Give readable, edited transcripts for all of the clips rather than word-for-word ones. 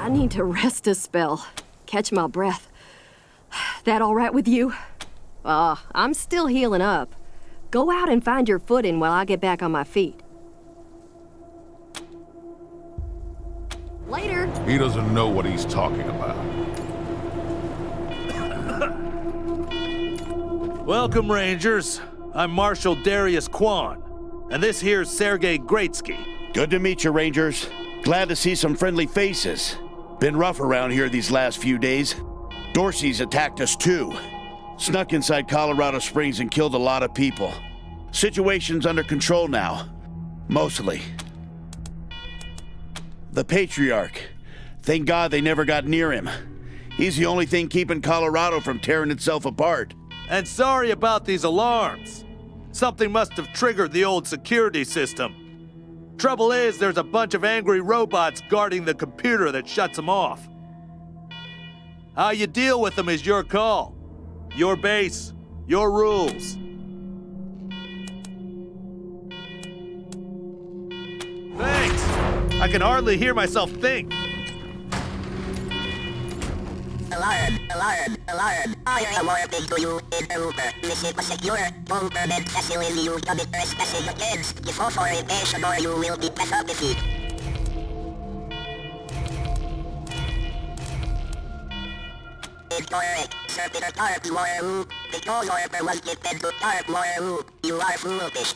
I need to rest a spell. Catch my breath. That all right with you? I'm still healing up. Go out and find your footing while I get back on my feet. Later. He doesn't know what he's talking about. Welcome, Rangers. I'm Marshal Darius Kwan, and this here's Sergei Greatsky. Good to meet you, Rangers. Glad to see some friendly faces. Been rough around here these last few days. Dorsey's attacked us too. Snuck inside Colorado Springs and killed a lot of people. Situation's under control now. Mostly. The Patriarch. Thank God they never got near him. He's the only thing keeping Colorado from tearing itself apart. And sorry about these alarms. Something must have triggered the old security system. Trouble is, there's a bunch of angry robots guarding the computer that shuts them off. How you deal with them is your call. Your base, your rules. Thanks! I can hardly hear myself think. Alarm, alarm, alarm. I am warping to you in Uber. Visit a secure, non-permit facility. You commit trespassing against deforestation or you will be penalized. Incorrect. Serpenter Tarp Moru. Because Orper was given to Tarp Moru. You are foolish.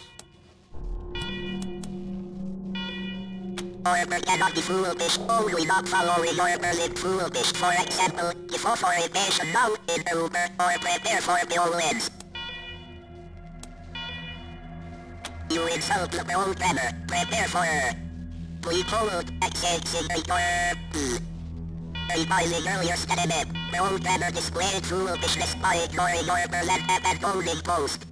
Orper cannot be foolish, only not following orders is foolish. For example, deforestation now in Uber or prepare for violence. You insult the programmer, prepare for we told accessing revising earlier statement, programmer displayed foolishness by ignoring orders and abandonning post.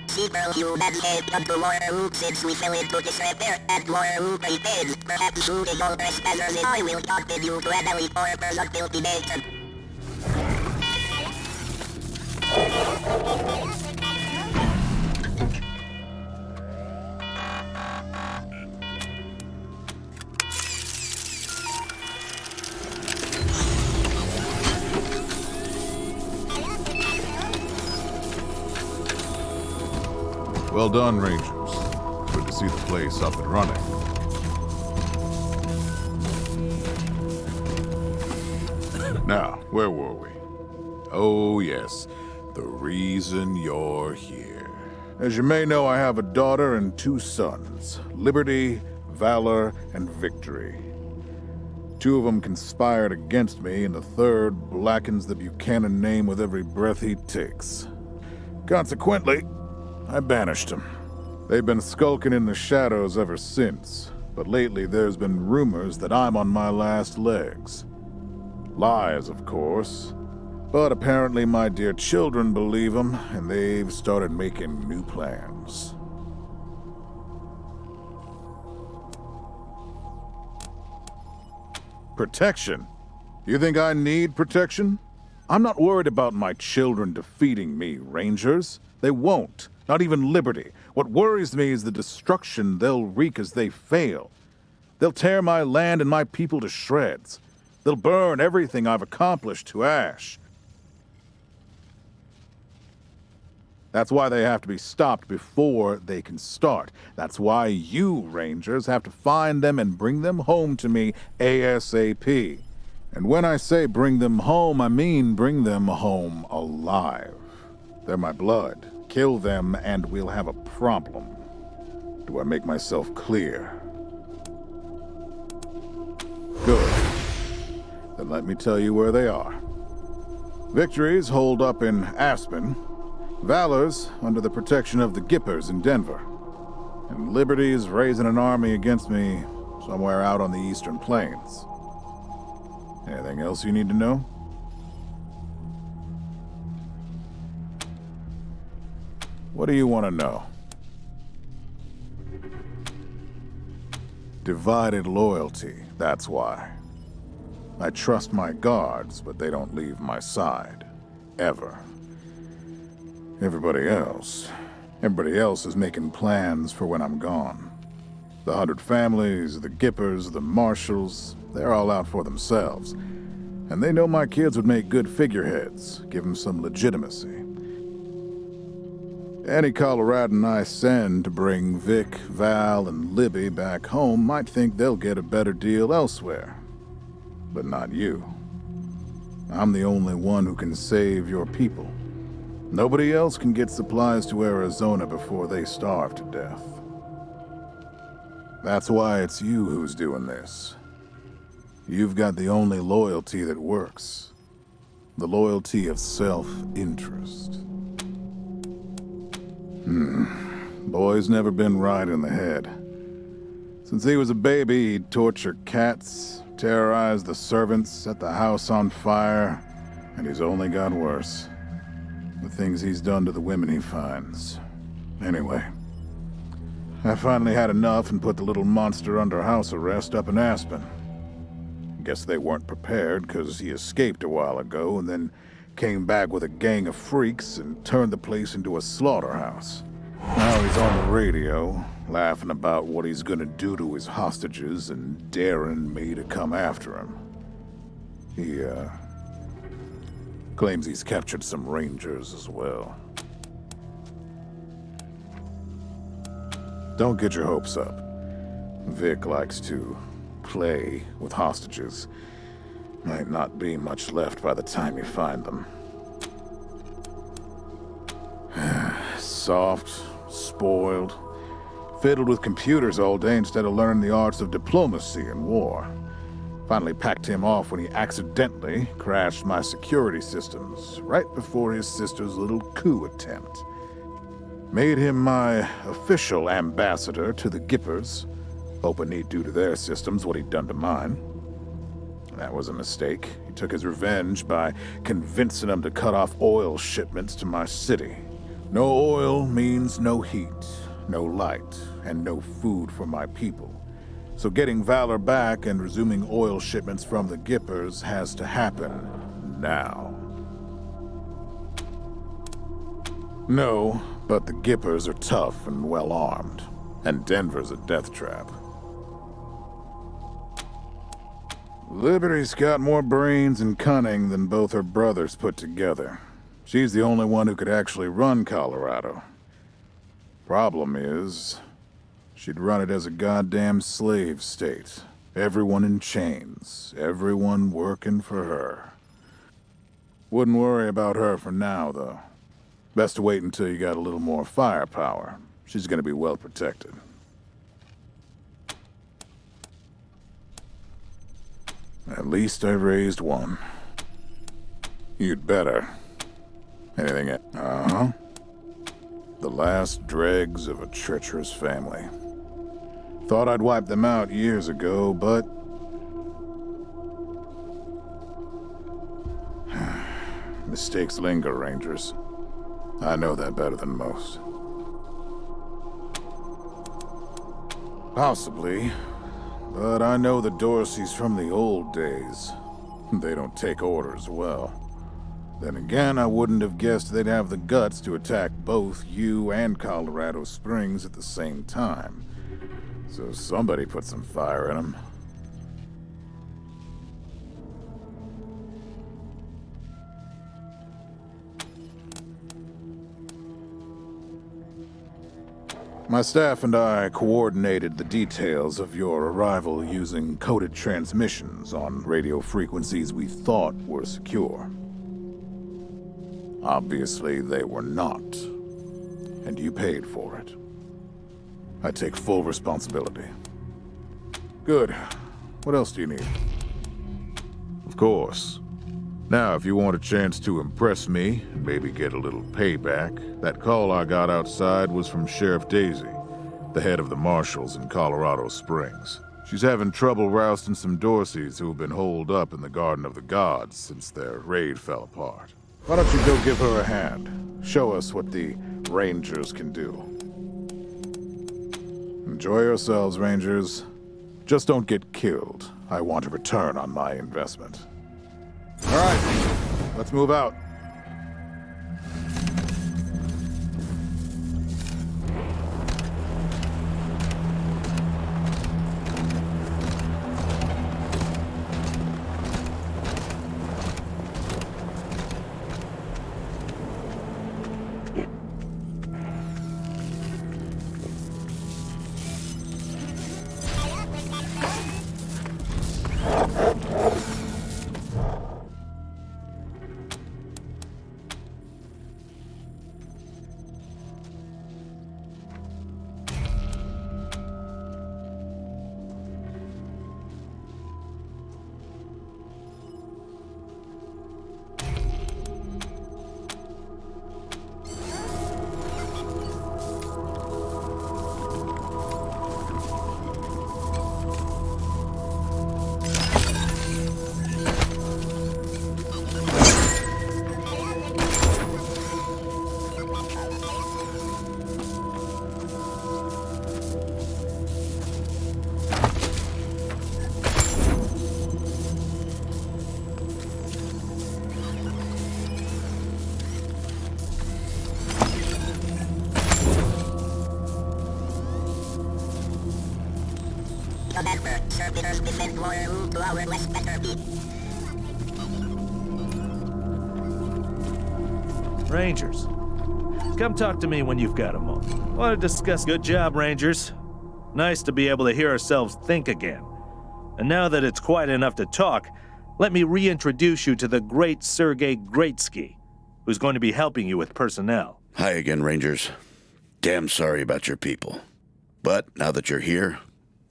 Several humans have come to Moru since we fell into disrepair and Moru remains. Perhaps shooting all trespassers I will continue to annihilate orders until the nation. Well done, Rangers. Good to see the place up and running. Now, where were we? Oh, yes. The reason you're here. As you may know, I have a daughter and 2 sons. Liberty, Valor, and Victory. 2 of them conspired against me, and the third blackens the Buchanan name with every breath he takes. Consequently, I banished them. They've been skulking in the shadows ever since, but lately there's been rumors that I'm on my last legs. Lies, of course, but apparently my dear children believe them, and they've started making new plans. Protection? You think I need protection? I'm not worried about my children defeating me, Rangers. They won't. Not even Liberty. What worries me is the destruction they'll wreak as they fail. They'll tear my land and my people to shreds. They'll burn everything I've accomplished to ash. That's why they have to be stopped before they can start. That's why you, Rangers, have to find them and bring them home to me ASAP. And when I say bring them home, I mean bring them home alive. They're my blood. Kill them and we'll have a problem. Do I make myself clear? Good. Then let me tell you where they are. Victory's holed up in Aspen. Valor's under the protection of the Gippers in Denver. And Liberty's raising an army against me somewhere out on the Eastern Plains. Anything else you need to know? What do you want to know? Divided loyalty, that's why. I trust my guards, but they don't leave my side. Ever. Everybody else, Everybody else is making plans for when I'm gone. The 100 families, the Gippers, the Marshalls, they're all out for themselves. And they know my kids would make good figureheads, give them some legitimacy. Any Coloradan I send to bring Vic, Val, and Libby back home might think they'll get a better deal elsewhere. But not you. I'm the only one who can save your people. Nobody else can get supplies to Arizona before they starve to death. That's why it's you who's doing this. You've got the only loyalty that works. The loyalty of self-interest. Boy's never been right in the head. Since he was a baby, he'd torture cats, terrorize the servants, set the house on fire, and he's only got worse. The things he's done to the women he finds. Anyway, I finally had enough and put the little monster under house arrest up in Aspen. Guess they weren't prepared because he escaped a while ago and then came back with a gang of freaks and turned the place into a slaughterhouse. Now he's on the radio, laughing about what he's gonna do to his hostages and daring me to come after him. He, claims he's captured some rangers as well. Don't get your hopes up. Vic likes to play with hostages. Might not be much left by the time you find them. Soft, spoiled, fiddled with computers all day instead of learning the arts of diplomacy and war. Finally packed him off when he accidentally crashed my security systems right before his sister's little coup attempt. Made him my official ambassador to the Gippers, hoping he'd do to their systems what he'd done to mine. That was a mistake. He took his revenge by convincing them to cut off oil shipments to my city. No oil means no heat, no light, and no food for my people. So getting Valor back and resuming oil shipments from the Gippers has to happen now. No, but the Gippers are tough and well-armed, and Denver's a death trap. Liberty's got more brains and cunning than both her brothers put together. She's the only one who could actually run Colorado. Problem is, she'd run it as a goddamn slave state. Everyone in chains, everyone working for her. Wouldn't worry about her for now, though. Best to wait until you got a little more firepower. She's gonna be well protected. At least I raised one. You'd better. Anything else? Uh-huh. The last dregs of a treacherous family. Thought I'd wiped them out years ago, but... mistakes linger, Rangers. I know that better than most. Possibly. But I know the Dorseys from the old days. They don't take orders well. Then again, I wouldn't have guessed they'd have the guts to attack both you and Colorado Springs at the same time. So somebody put some fire in them. My staff and I coordinated the details of your arrival using coded transmissions on radio frequencies we thought were secure. Obviously, they were not. And you paid for it. I take full responsibility. Good. What else do you need? Of course. Now, if you want a chance to impress me, and maybe get a little payback, that call I got outside was from Sheriff Daisy, the head of the Marshals in Colorado Springs. She's having trouble rousting some Dorseys who've been holed up in the Garden of the Gods since their raid fell apart. Why don't you go give her a hand? Show us what the Rangers can do. Enjoy yourselves, Rangers. Just don't get killed. I want a return on my investment. All right, let's move out. orbiters defend more room to our west better be. Rangers, come talk to me when you've got a moment. Want to discuss? Good job, Rangers. Nice to be able to hear ourselves think again. And now that it's quiet enough to talk, let me reintroduce you to the great Sergei Greatsky, who's going to be helping you with personnel. Hi again, Rangers. Damn sorry about your people. But now that you're here,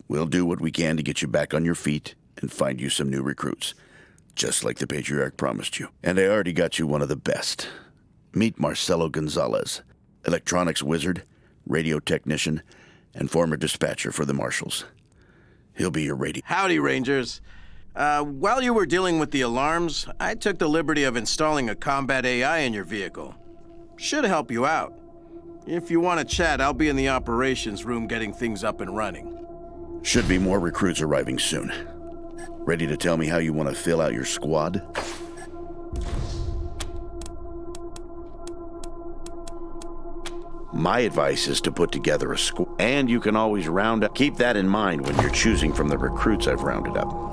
we'll do what we can to get you back on your feet and find you some new recruits, just like the Patriarch promised you. And I already got you one of the best. Meet Marcelo Gonzalez, electronics wizard, radio technician, and former dispatcher for the Marshals. He'll be your radio. Howdy, Rangers. While you were dealing with the alarms, I took the liberty of installing a combat AI in your vehicle. Should help you out. If you want to chat, I'll be in the operations room getting things up and running. Should be more recruits arriving soon. Ready to tell me how you want to fill out your squad? My advice is to put together a squad, and you can always round up. Keep that in mind when you're choosing from the recruits I've rounded up.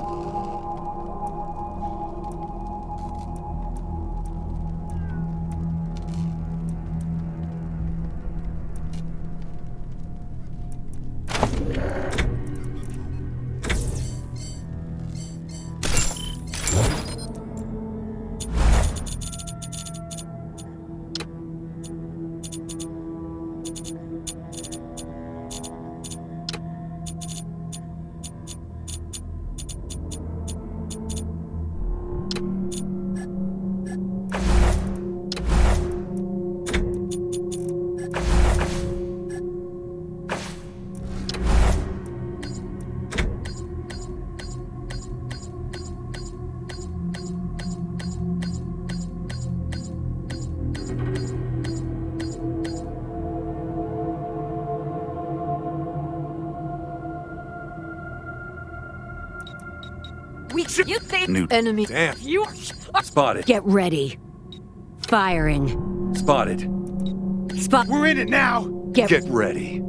You think New enemy? Damn. You Spotted. get ready. Firing. Spotted. Spot. We're in it now. Get ready.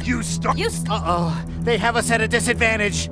You stop. You Uh-oh. They have us at a disadvantage.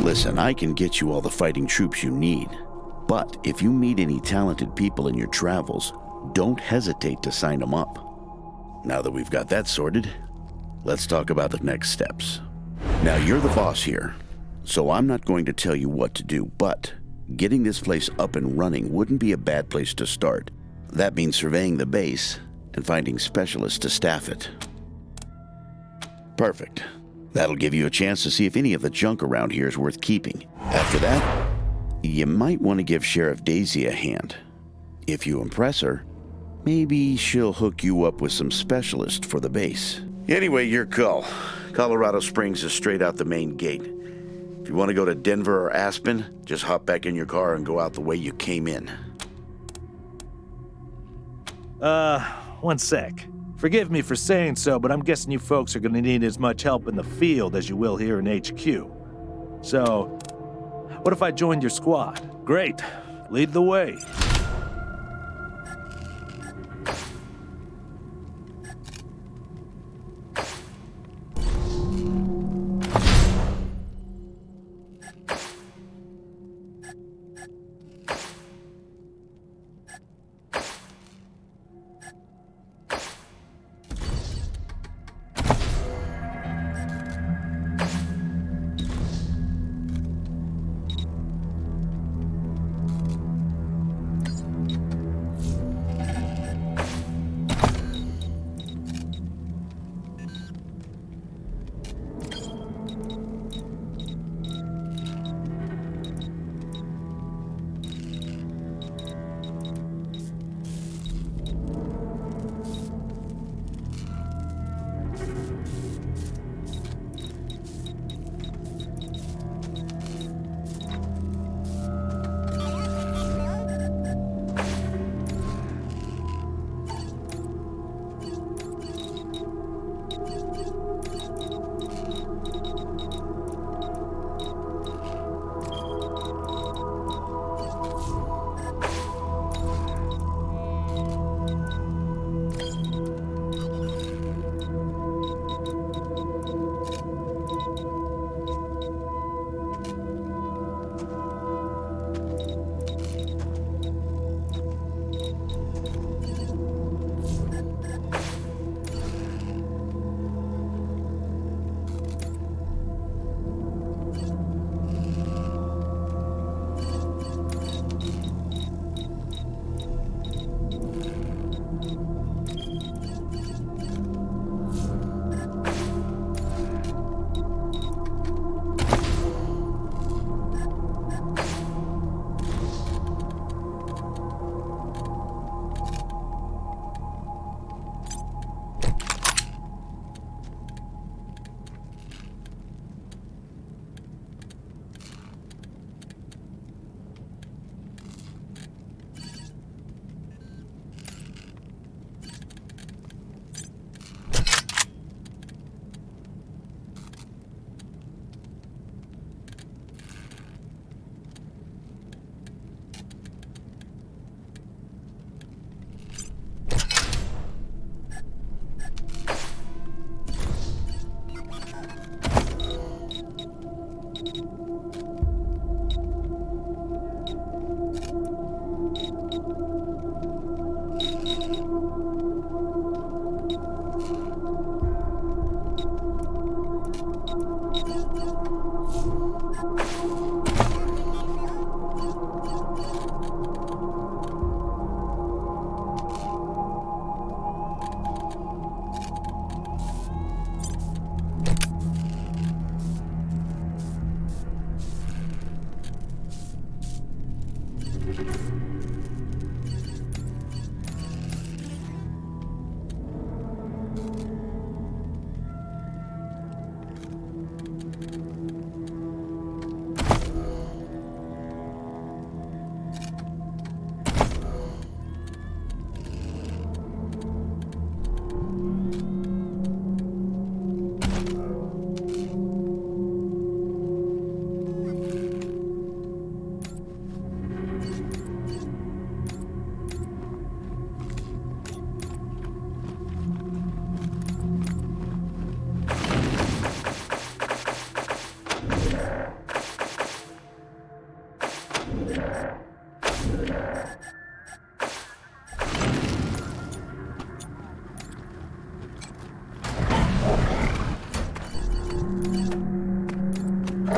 Listen, I can get you all the fighting troops you need. But if you meet any talented people in your travels, don't hesitate to sign them up. Now that we've got that sorted, let's talk about the next steps. Now, you're the boss here, so I'm not going to tell you what to do, but getting this place up and running wouldn't be a bad place to start. That means surveying the base and finding specialists to staff it. Perfect. That'll give you a chance to see if any of the junk around here is worth keeping. After that, you might want to give Sheriff Daisy a hand. If you impress her, maybe she'll hook you up with some specialists for the base. Anyway, your call. Colorado Springs is straight out the main gate. If you want to go to Denver or Aspen, just hop back in your car and go out the way you came in. One sec. Forgive me for saying so, but I'm guessing you folks are gonna need as much help in the field as you will here in HQ. So, what if I joined your squad? Great. Lead the way.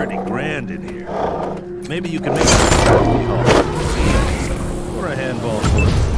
pretty grand in here. Maybe you can make a trophy haul. Or a handball court.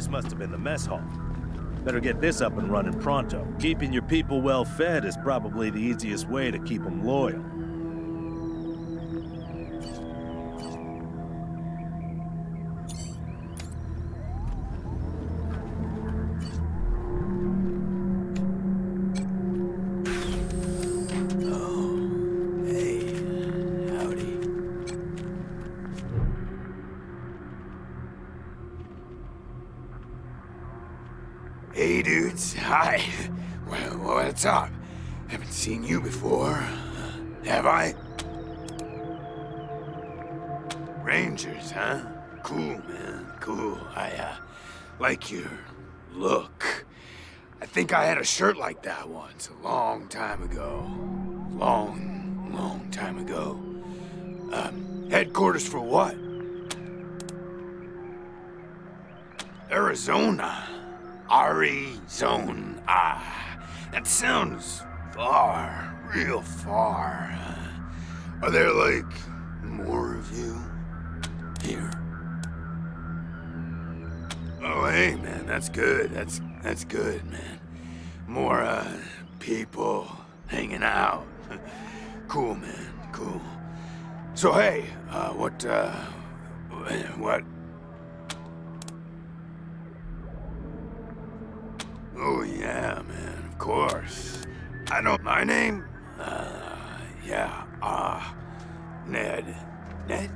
this must have been the mess hall. Better get this up and running pronto. Keeping your people well fed is probably the easiest way to keep them loyal. Hey, dudes. Hi. Well, what's up? Haven't seen you before. Have I? Rangers, huh? Cool, man. Cool. I like your look. I think I had a shirt like that once, a long time ago. Long time ago. Headquarters for what? Arizona. Arizona. That sounds far, real far. Are there, like, more of you here? Oh, hey, man, that's good. That's good, man. More, people hanging out. Cool, man, cool. So, hey, what? Oh, yeah, man, of course. I know my name? Ned. Ned?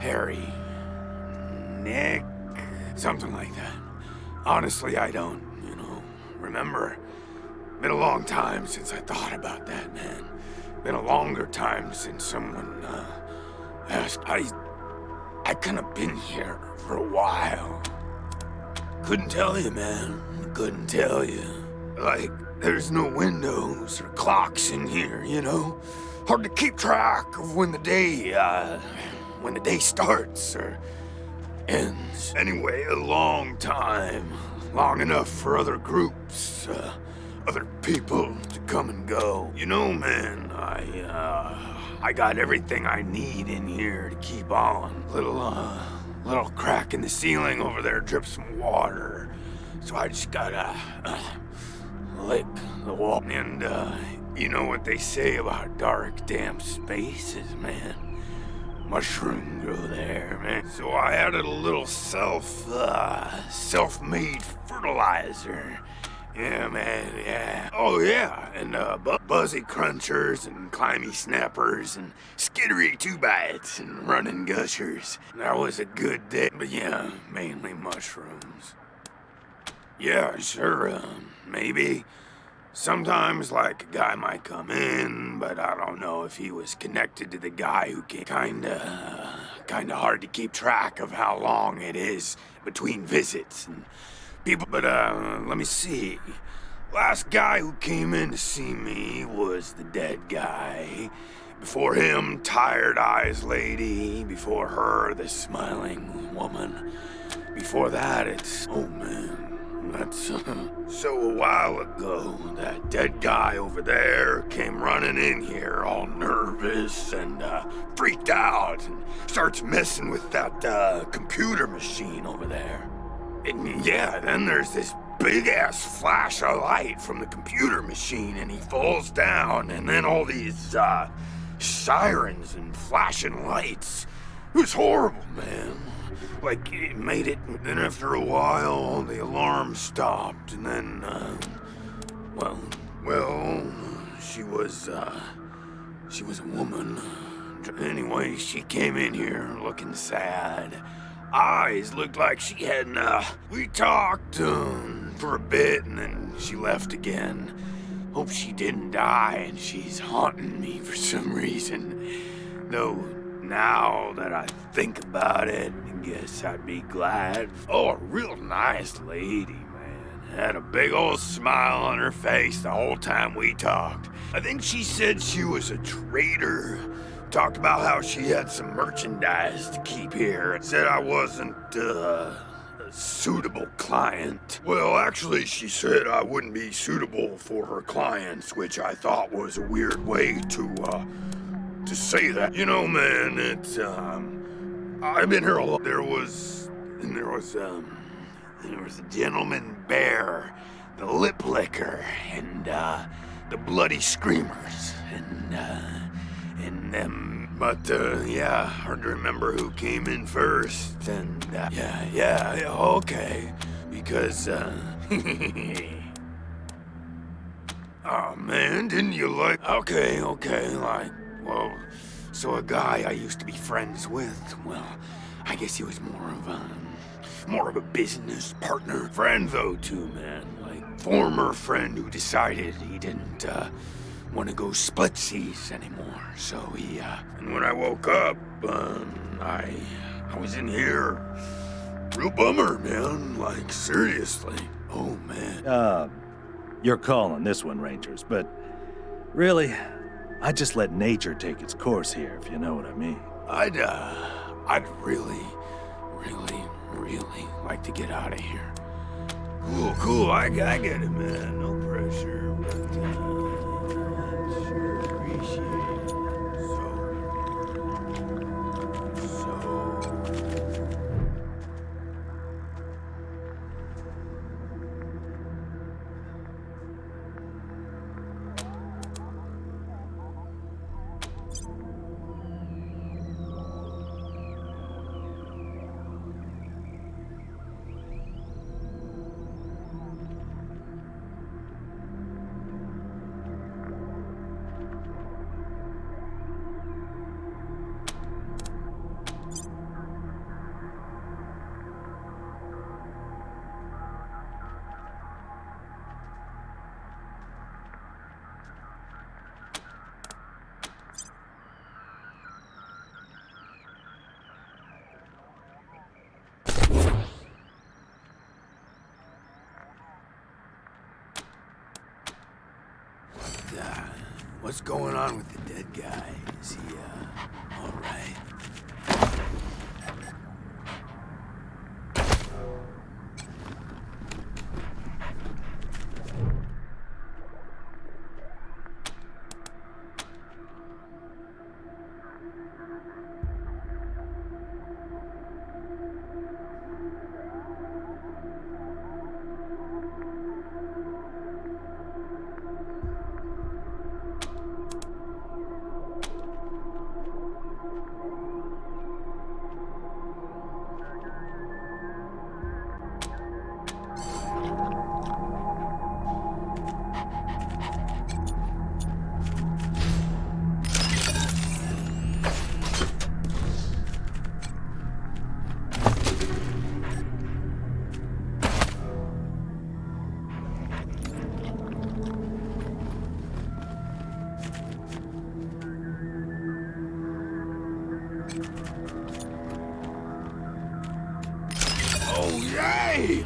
Harry. Nick? Something like that. Honestly, I don't, remember. Been a long time since I thought about that, man. Been a longer time since someone, asked. I kind of been here for a while. Couldn't tell you, man. Couldn't tell you. Like, there's no windows or clocks in here, Hard to keep track of when the day starts or ends. Anyway, a long time. Long enough for other groups, other people to come and go. Man, I got everything I need in here to keep on. Little crack in the ceiling over there drips some water. So I just gotta lick the wall. And you know what they say about dark, damp spaces, man? Mushroom grow there, man. So I added a little self-made fertilizer. Yeah, man, yeah. Oh, yeah, and buzzy crunchers and climby snappers and skittery two-bites and running gushers. That was a good day, but yeah, mainly mushrooms. Yeah, sure, maybe. Sometimes, like, a guy might come in, but I don't know if he was connected to the guy who came. Kinda hard to keep track of how long it is between visits and people. But, let me see. Last guy who came in to see me was the dead guy. Before him, tired eyes lady. Before her, the smiling woman. Before that, it's, oh man. That's, so a while ago, that dead guy over there came running in here all nervous and, freaked out and starts messing with that, computer machine over there. And yeah, then there's this big-ass flash of light from the computer machine and he falls down and then all these, sirens and flashing lights. It was horrible, man. Like, it made it, then after a while, the alarm stopped, and then, she was a woman. Anyway, she came in here looking sad. Eyes looked like she hadn't, we talked, for a bit, and then she left again. Hope she didn't die, and she's haunting me for some reason. Though, now that I think about it, I guess I'd be glad. Oh, a real nice lady, man. Had a big old smile on her face the whole time we talked. I think she said she was a trader. Talked about how she had some merchandise to keep here. Said I wasn't, a suitable client. Well, actually, she said I wouldn't be suitable for her clients, which I thought was a weird way to say that. Man, it's, I've been here a lot. There was, There was the gentleman bear, the lip licker, and the bloody screamers, and them. But yeah, hard to remember who came in first. And yeah, okay, because oh man, didn't you like? Okay, like, well, so a guy I used to be friends with, well, I guess he was more of a business partner. Friend though too, man. Like, former friend who decided he didn't want to go split seas anymore. So he and when I woke up, I was in here. Real bummer, man. Like, seriously. Oh man. You're calling this one, Rangers, but really, I just let nature take its course here, if you know what I mean. I'd really like to get out of here. Cool, I get it, man. No pressure, but sure appreciate it. What's going on with the dead guy? Is he, all right? Oh, yay!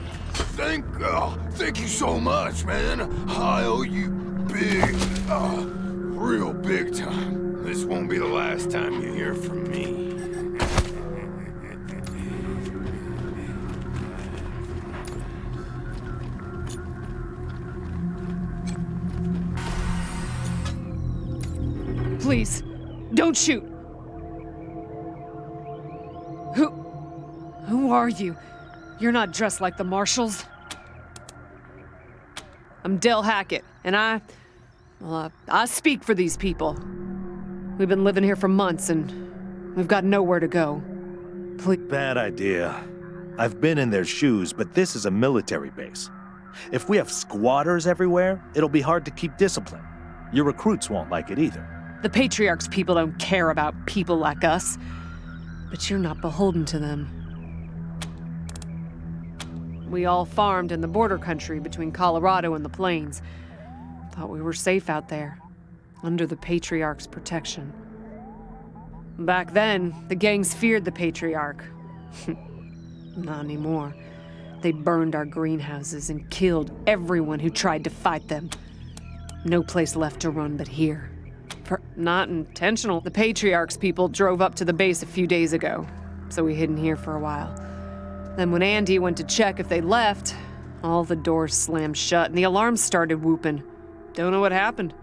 Thank you so much, man. I owe you big, real big time. This won't be the last time you hear from me. Please, don't shoot. Who are you? You're not dressed like the marshals. I'm Del Hackett, and I speak for these people. We've been living here for months, and we've got nowhere to go. Please. Bad idea. I've been in their shoes, but this is a military base. If we have squatters everywhere, it'll be hard to keep discipline. Your recruits won't like it either. The Patriarch's people don't care about people like us, but you're not beholden to them. We all farmed in the border country between Colorado and the plains. Thought we were safe out there, under the Patriarch's protection. Back then, the gangs feared the Patriarch. Not anymore. They burned our greenhouses and killed everyone who tried to fight them. No place left to run but here. Not intentional. The Patriarch's people drove up to the base a few days ago, so we hid in here for a while. Then when Andy went to check if they left, all the doors slammed shut and the alarms started whooping. Don't know what happened.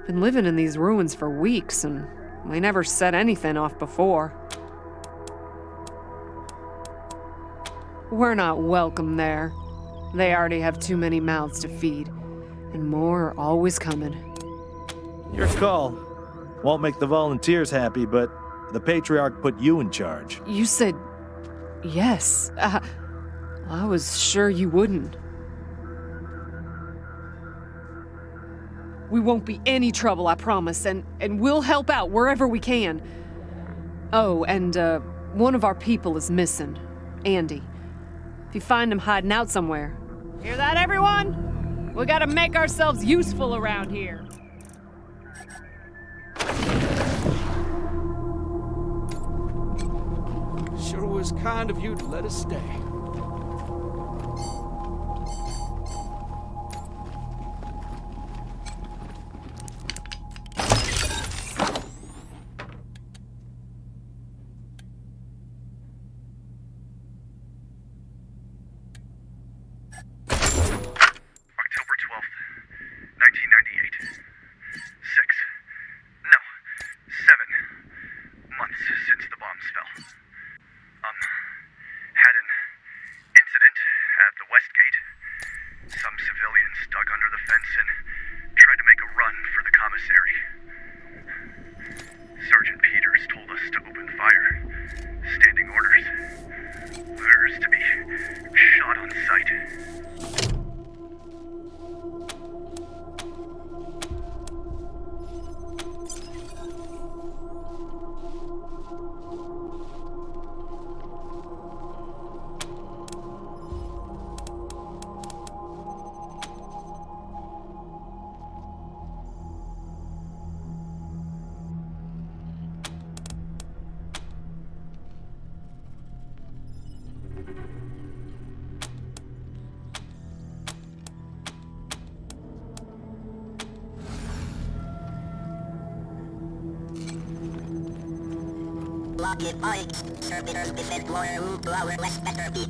Been living in these ruins for weeks and we never set anything off before. We're not welcome there. They already have too many mouths to feed, and more are always coming. Your call. Won't make the volunteers happy, but the Patriarch put you in charge. You said yes. I was sure you wouldn't. We won't be any trouble, I promise, and we'll help out wherever we can. Oh, and one of our people is missing. Andy. If you find him hiding out somewhere. Hear that, everyone? We gotta make ourselves useful around here. Sure was kind of you to let us stay. October 12th, 1998. 7 months since the bombs fell. Had an incident at the West Gate. Some civilians dug under the fence and tried to make a run for the commissary. Sergeant Peters told us to open fire. Standing orders. There's to be shot on sight. Lockheed points. Servitors defend more room to our west better be.